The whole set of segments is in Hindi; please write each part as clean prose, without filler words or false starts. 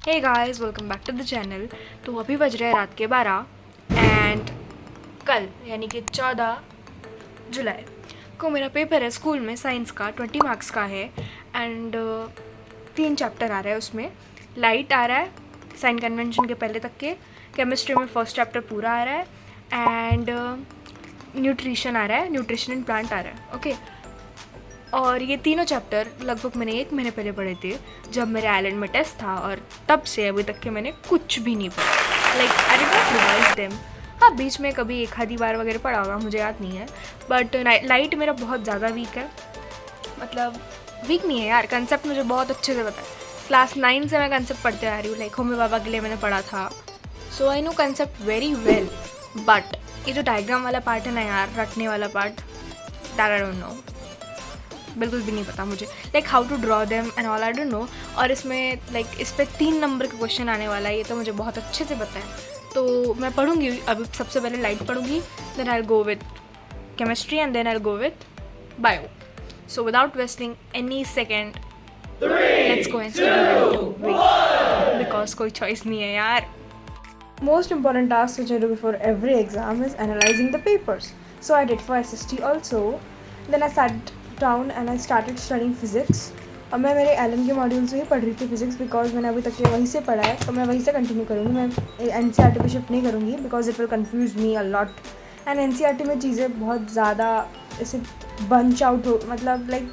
Hey guys, welcome back to the channel. तो अभी बज रहे हैं रात के 12 एंड कल यानी कि 14 जुलाई को मेरा पेपर है स्कूल में साइंस का 20 मार्क्स का है। एंड 3 चैप्टर आ रहा है उसमें। लाइट आ रहा है साइन कन्वेंशन के पहले तक के, केमिस्ट्री में फर्स्ट चैप्टर पूरा आ रहा है एंड न्यूट्रिशन आ रहा है, न्यूट्रिशन एंड प्लांट आ रहा है। ओके और ये तीनों चैप्टर लगभग मैंने 1 महीने पहले पढ़े थे जब मेरे आइलैंड में टेस्ट था, और तब से अभी तक के मैंने कुछ भी नहीं पढ़ा। Like I did not revise them. हाँ, बीच में कभी एक आधी बार वगैरह पढ़ा होगा, मुझे याद नहीं है। बट लाइट मेरा बहुत ज़्यादा वीक है। मतलब वीक नहीं है यार, कंसेप्ट मुझे बहुत अच्छे से पता है। क्लास 9 से मैं कंसेप्ट पढ़ते आ रही हूँ। लाइक होमी बाबा के लिए मैंने पढ़ा था, so I know concept very well. But ये जो डायग्राम वाला पार्ट है ना यार, रटने वाला part, that I don't know, बिल्कुल भी नहीं पता मुझे। Like how to draw them and all I don't know. और इसमें लाइक इस पर 3 नंबर का क्वेश्चन आने वाला है, ये तो मुझे बहुत अच्छे से पता है। तो मैं पढ़ूंगी अभी। सबसे पहले लाइट पढ़ूंगी, then I go with chemistry and then I go with bio. So without wasting any second, let's go and study because कोई चॉइस नहीं है यार। Most important task which I do before every exam is analyzing the papers. So I did for SST also. Then I sat down and I started studying physics. अब मैं मेरे एल के मॉड्यूल से ही पढ़ रही थी फिजिक्स, बिकॉज मैंने अभी तक ये वहीं से पढ़ा है, तो मैं वहीं से कंटिन्यू करूँगी। मैं NCERT पे शिफ्ट नहीं करूँगी because it will confuse me a lot. And NCERT में चीज़ें बहुत ज़्यादा ऐसे बंच आउट हो, मतलब लाइक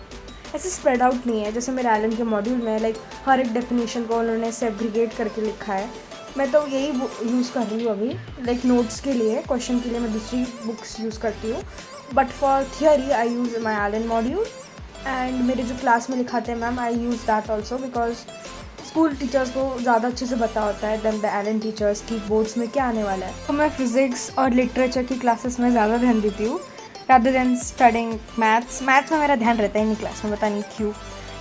ऐसे स्प्रेड आउट नहीं है जैसे मेरे एल के मॉड्यूल में। लाइक हर एक डेफिनेशन को उन्होंने सेग्रीगेट करके लिखा है। मैं तो यही यूज़ कर रही हूँ अभी। लाइक नोट्स के लिए, क्वेश्चन के लिए मैं दूसरी बुक्स यूज़ करती हूँ। But for theory I use my Allen module. And मेरे जो क्लास में लिखाते हैं ma'am, I use that also because school teachers को ज़्यादा अच्छे से पता होता है दैन द एलन टीचर्स की बोर्ड्स में क्या आने वाला है। तो मैं फिज़िक्स और लिटरेचर की क्लासेस में ज़्यादा ध्यान देती हूँ rather than studying maths. Maths में मेरा ध्यान रहता है नहीं क्लास में, पता नहीं क्यों।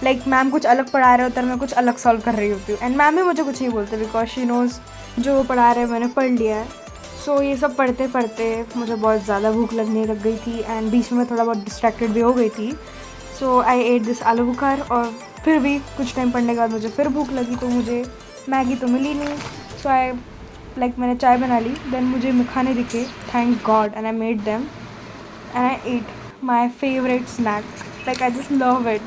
लाइक मैम कुछ अलग पढ़ा रहे होते हैं, मैं कुछ अलग सॉल्व कर रही होती हूँ। एंड मैम भी मुझे कुछ नहीं बोलते बिकॉज शी नोज़ जो वो पढ़ा रहे हैं मैंने पढ़ लिया है। सो ये सब पढ़ते पढ़ते मुझे बहुत ज़्यादा भूख लगने लग गई थी एंड बीच में मैं थोड़ा बहुत डिस्ट्रैक्टेड भी हो गई थी। सो आई एट दिस आलू बुखार, और फिर भी कुछ टाइम पढ़ने के बाद मुझे फिर भूख लगी, तो मुझे मैगी तो मिली नहीं। सो आई मैंने चाय बना ली, देन मुझे मखाने दिखे, thank God, and I made them and I ate my favourite snack. Like I just love it.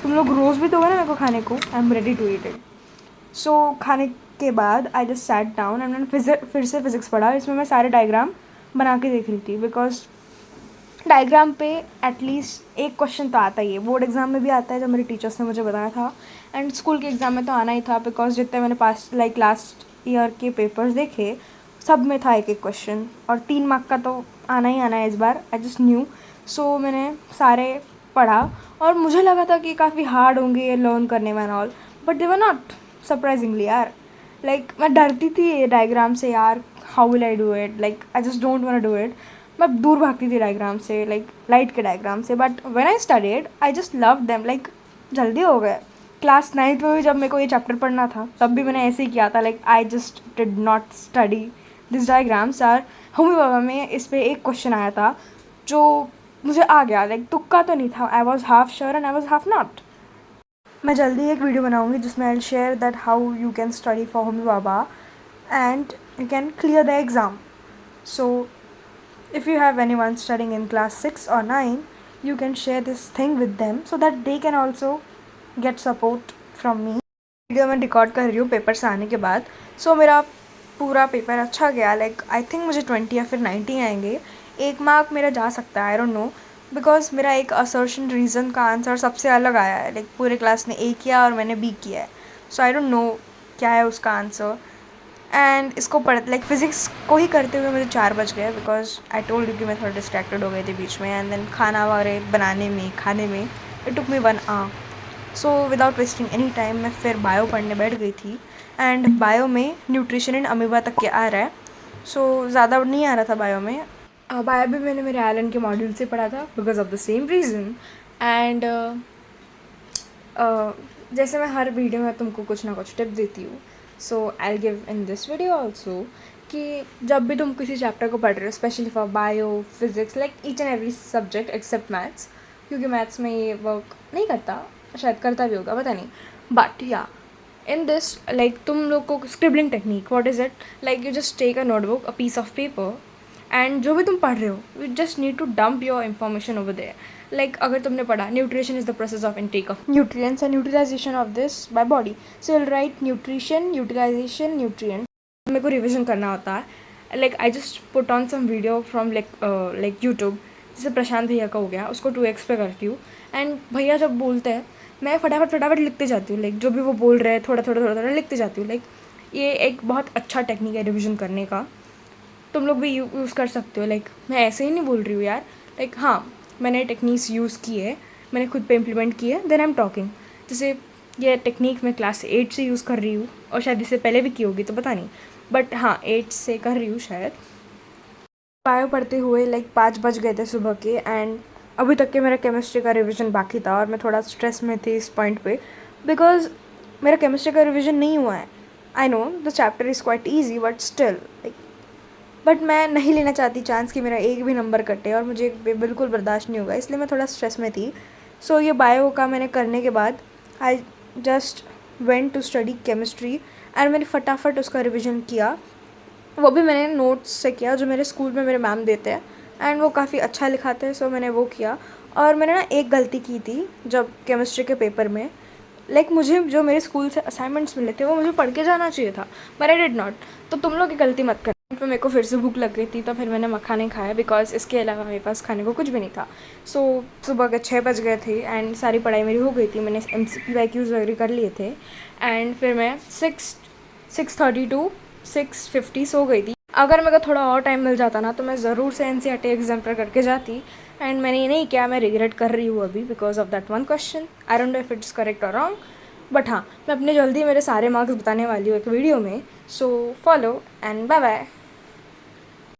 तुम लोग रोज़ भी दोगे ना मेरे को खाने को, I am ready to eat it. So खाने के बाद I just sat down and मैंने फिर से फिज़िक्स पढ़ा। इसमें मैं सारे डायग्राम बना के देख रही थी बिकॉज डायग्राम पे एटलीस्ट एक क्वेश्चन तो आता ही है। बोर्ड एग्जाम में भी आता है, जब मेरे टीचर्स ने मुझे बताया था। एंड स्कूल के एग्ज़ाम में तो आना ही था बिकॉज जितने मैंने लास्ट ईयर के पेपर्स देखे सब में था एक एक क्वेश्चन, और 3 मार्क का तो आना ही आना है इस बार। I just new. सो मैंने सारे पढ़ा और मुझे लगा था कि काफ़ी हार्ड होंगे ये लर्न करने में and all, but they were not surprisingly यार। लाइक मैं डरती थी ये डायग्राम से यार, how will I do it, like I just don't want to do it. मैं दूर भागती थी डायग्राम से, लाइक लाइट के डायग्राम से। But when I studied I just love them, like जल्दी हो गए। क्लास 9th में भी जब मेरे को ये चैप्टर पढ़ना था तब भी मैंने ऐसे ही किया था। Like I just did not study this diagrams are. Homi Bhabha में इस पर एक क्वेश्चन आया था जो मुझे आ गया, लाइक तुक्का तो नहीं था। I was half sure and I was half not. मैं जल्दी एक वीडियो बनाऊंगी जिसमें I will share that how you can study for Homi Baba and you can clear the exam. So if you have anyone studying in class 6 or 9, you can share this thing with them so that they can also get support from me. Video मैं रिकॉर्ड कर रही हूँ पेपर से आने के बाद। सो मेरा पूरा पेपर अच्छा गया। लाइक आई थिंक मुझे 20 या फिर 90 आएंगे। 1 मार्क मेरा जा सकता है, आई डोंट नो, बिकॉज मेरा एक असर्शन रीज़न का आंसर सबसे अलग आया है। लाइक पूरे क्लास ने A किया और मैंने B किया है। सो आई डोंट नो क्या है उसका आंसर। एंड इसको लाइक फिज़िक्स को ही करते हुए मुझे 4 बज गए बिकॉज आई टोल्ड यू कि मैं थोड़ा डिस्ट्रैक्टेड हो गई थी बीच में। एंड देन खाना वगैरह बनाने में, खाने में it took me 1 hour. So without wasting any time मैं फिर बायो पढ़ने बैठ गई थी। एंड बायो में न्यूट्रिशन एंड अमीबा तक के आ रहा है। सो ज़्यादा नहीं आ रहा था बायो में। बायो भी मैंने मेरे एलन के मॉड्यूल से पढ़ा था because of the same reason. And जैसे मैं हर वीडियो में तुमको कुछ ना कुछ टिप देती हूँ, so I give in this video also कि जब भी तुम किसी चैप्टर को पढ़ रहे हो, specially for bio, physics, like each and every subject except maths, क्योंकि मैथ्स में ये वर्क नहीं करता, शायद करता भी होगा, पता नहीं। बट या इन दिस लाइक तुम लोग को scribbling technique, what is it, like you just take a notebook, a piece of paper, and जो भी तुम पढ़ रहे हो you just need to dump your information over there. Like अगर तुमने पढ़ा nutrition is the process of intake of nutrients and utilization of this by body, so will write nutrition, utilization, nutrient. मेरे को रिविजन करना होता है, like I just put on some video from like YouTube, जैसे प्रशांत भैया का हो गया, उसको 2x पे करती हूँ, एंड भैया जब बोलते हैं मैं फटाफट लिखते जाती हूँ, लाइक जो भी वो बोल रहे हैं थोड़ा लिखते जाती हूँ। लाइक ये एक बहुत अच्छा टेक्निक है रिविज़न करने का, तुम लोग भी यूज़ कर सकते हो। लाइक मैं ऐसे ही नहीं बोल रही हूँ यार, लाइक हाँ मैंने टेक्निक्स यूज़ की है, मैंने खुद पे इम्प्लीमेंट की है, देन आई एम टॉकिंग। जैसे ये टेक्निक मैं क्लास 8 से यूज़ कर रही हूँ, और शायद इससे पहले भी की होगी तो पता नहीं, बट हाँ 8 से कर रही हूँ शायद। बायो पढ़ते हुए लाइक 5 बज गए थे सुबह के, एंड अभी तक के मेरा केमिस्ट्री का रिवीजन बाकी था, और मैं थोड़ा स्ट्रेस में थी इस पॉइंट पे, बिकॉज मेरा केमिस्ट्री का रिवीजन नहीं हुआ है। I know the chapter is quite easy but still like, but मैं नहीं लेना चाहती चांस कि मेरा एक भी नंबर कटे, और मुझे बिल्कुल बर्दाश्त नहीं होगा, इसलिए मैं थोड़ा स्ट्रेस में थी। सो ये बायो का मैंने करने के बाद I just went to study chemistry, and मैंने फटाफट उसका रिविज़न किया। वो भी मैंने नोट्स से किया जो मेरे स्कूल में मेरे मैम देते हैं, एंड वो काफ़ी अच्छा लिखाते हैं, सो मैंने वो किया। और मैंने ना एक गलती की थी जब केमिस्ट्री के पेपर में, लाइक मुझे जो मेरे स्कूल से असाइनमेंट्स मिले थे वो मुझे पढ़ के जाना चाहिए था, बट आई डिड नॉट। तो तुम लोग ये गलती मत करना। तो मेरे को फिर से भूख लग गई थी, तो फिर मैंने मखाने खाया, बिकॉज इसके अलावा मेरे पास खाने को कुछ भी नहीं था। सो सुबह के 6 बज गए थे, एंड सारी पढ़ाई मेरी हो गई थी, मैंने MCQ वगैरह कर लिए थे, एंड फिर मैं 6:30 टू 6:50 सो गई थी। अगर मेरे को थोड़ा और टाइम मिल जाता ना तो मैं ज़रूर से NCERT एग्जाम पर करके जाती, एंड मैंने ये नहीं किया, मैं रिग्रेट कर रही हूँ अभी because of that one question. I don't know if it's correct और रॉन्ग, बट हाँ मैं अपने जल्दी मेरे सारे मार्क्स बताने वाली हूँ एक वीडियो में, so follow and bye bye.